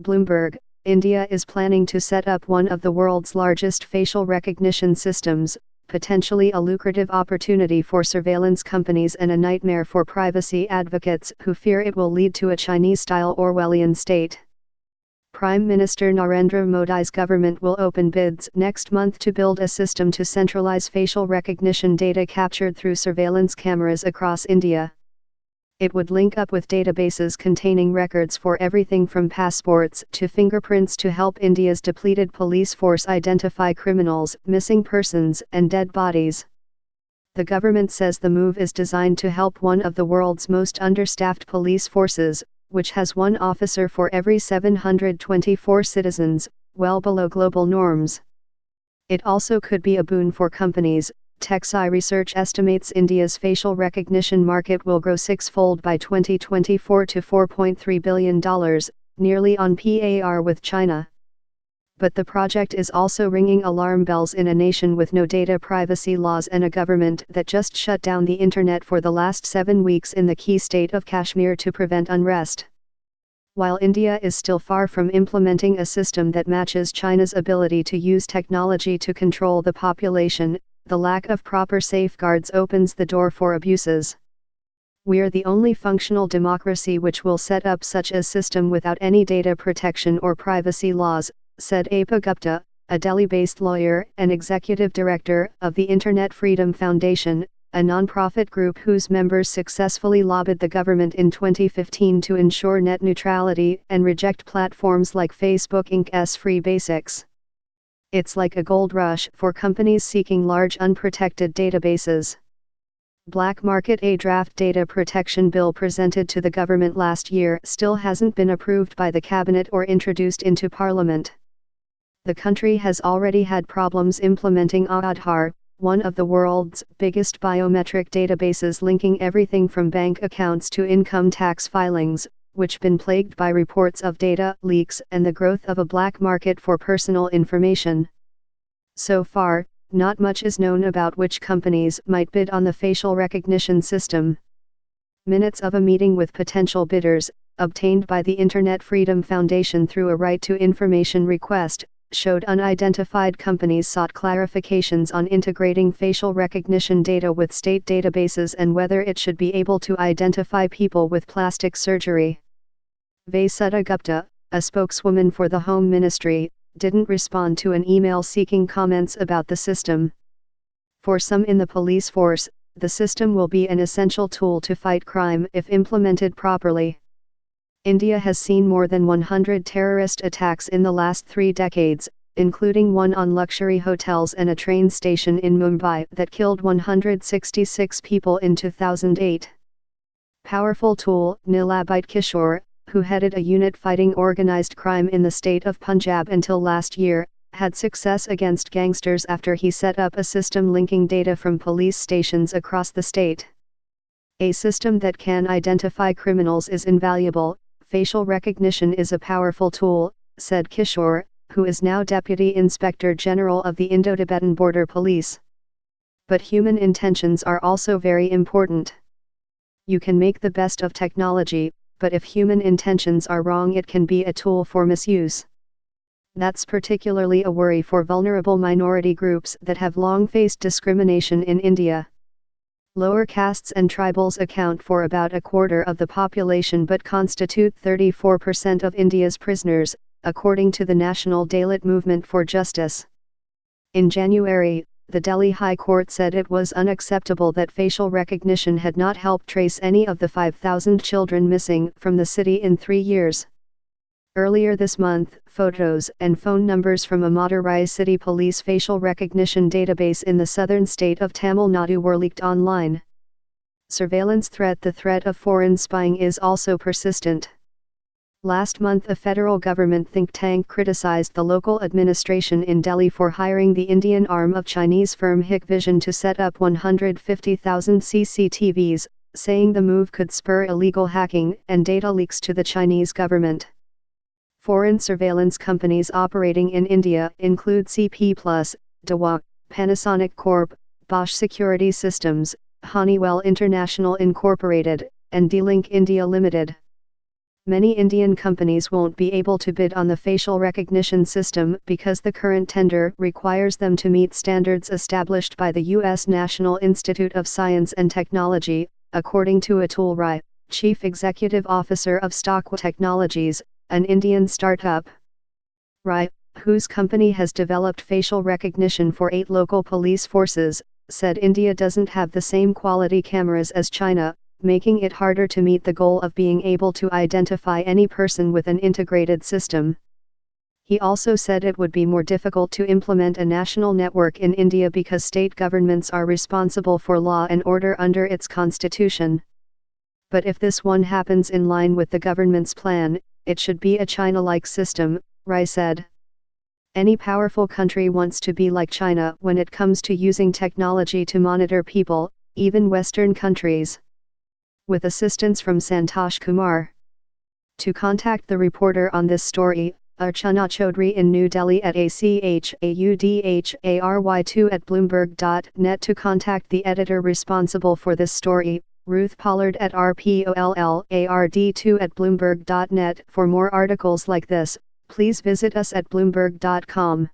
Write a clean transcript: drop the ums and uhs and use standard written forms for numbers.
Bloomberg, India is planning to set up one of the world's largest facial recognition systems, potentially a lucrative opportunity for surveillance companies and a nightmare for privacy advocates who fear it will lead to a Chinese-style Orwellian state. Prime Minister Narendra Modi's government will open bids next month to build a system to centralize facial recognition data captured through surveillance cameras across India. It would link up with databases containing records for everything from passports to fingerprints to help India's depleted police force identify criminals, missing persons, and dead bodies. The government says the move is designed to help one of the world's most understaffed police forces, which has one officer for every 724 citizens, well below global norms. It also could be a boon for companies. TechSci Research estimates India's facial recognition market will grow six-fold by 2024 to $4.3 billion, nearly on par with China. But the project is also ringing alarm bells in a nation with no data privacy laws and a government that just shut down the internet for the last 7 weeks in the key state of Kashmir to prevent unrest. While India is still far from implementing a system that matches China's ability to use technology to control the population, the lack of proper safeguards opens the door for abuses. We're the only functional democracy which will set up such a system without any data protection or privacy laws, said Apa Gupta, a Delhi-based lawyer and executive director of the Internet Freedom Foundation, a non-profit group whose members successfully lobbied the government in 2015 to ensure net neutrality and reject platforms like Facebook Inc.'s Free Basics. It's like a gold rush for companies seeking large unprotected databases. Black Market. A draft data protection bill presented to the government last year still hasn't been approved by the cabinet or introduced into parliament. The country has already had problems implementing Aadhaar, one of the world's biggest biometric databases linking everything from bank accounts to income tax filings, which been plagued by reports of data leaks and the growth of a black market for personal information. So far, not much is known about which companies might bid on the facial recognition system. Minutes of a meeting with potential bidders, obtained by the Internet Freedom Foundation through a right to information request, showed unidentified companies sought clarifications on integrating facial recognition data with state databases and whether it should be able to identify people with plastic surgery. Vasudha Gupta, a spokeswoman for the Home Ministry, didn't respond to an email seeking comments about the system. For some in the police force, the system will be an essential tool to fight crime if implemented properly. India has seen more than 100 terrorist attacks in the last 3 decades, including one on luxury hotels and a train station in Mumbai that killed 166 people in 2008. Powerful tool. Nilabite Kishore, who headed a unit fighting organized crime in the state of Punjab until last year, had success against gangsters after he set up a system linking data from police stations across the state. A system that can identify criminals is invaluable. Facial recognition is a powerful tool, said Kishore, who is now Deputy Inspector General of the Indo-Tibetan Border Police. But human intentions are also very important. You can make the best of technology, but if human intentions are wrong, it can be a tool for misuse. That's particularly a worry for vulnerable minority groups that have long faced discrimination in India. Lower castes and tribals account for about a quarter of the population but constitute 34% of India's prisoners, according to the National Dalit Movement for Justice. In January, the Delhi High Court said it was unacceptable that facial recognition had not helped trace any of the 5,000 children missing from the city in 3 years. Earlier this month, photos and phone numbers from a Madurai City Police facial recognition database in the southern state of Tamil Nadu were leaked online. Surveillance threat. The threat of foreign spying is also persistent. Last month, a federal government think tank criticized the local administration in Delhi for hiring the Indian arm of Chinese firm Hikvision to set up 150,000 CCTVs, saying the move could spur illegal hacking and data leaks to the Chinese government. Foreign surveillance companies operating in India include CP+, Daewoo, Panasonic Corp., Bosch Security Systems, Honeywell International Incorporated, and D-Link India Limited. Many Indian companies won't be able to bid on the facial recognition system because the current tender requires them to meet standards established by the U.S. National Institute of Science and Technology, according to Atul Rai, Chief Executive Officer of Stockwell Technologies, an Indian startup. Rai, whose company has developed facial recognition for 8 local police forces, said India doesn't have the same quality cameras as China, making it harder to meet the goal of being able to identify any person with an integrated system. He also said it would be more difficult to implement a national network in India because state governments are responsible for law and order under its constitution. But if this one happens in line with the government's plan, it should be a China-like system, Rai said. Any powerful country wants to be like China when it comes to using technology to monitor people, even Western countries. With assistance from Santosh Kumar. To contact the reporter on this story, Archana Chaudhary in New Delhi at ACHAUDHARY2@bloomberg.net. To contact the editor responsible for this story, Ruth Pollard at RPOLLARD2@bloomberg.net. For more articles like this, please visit us at bloomberg.com.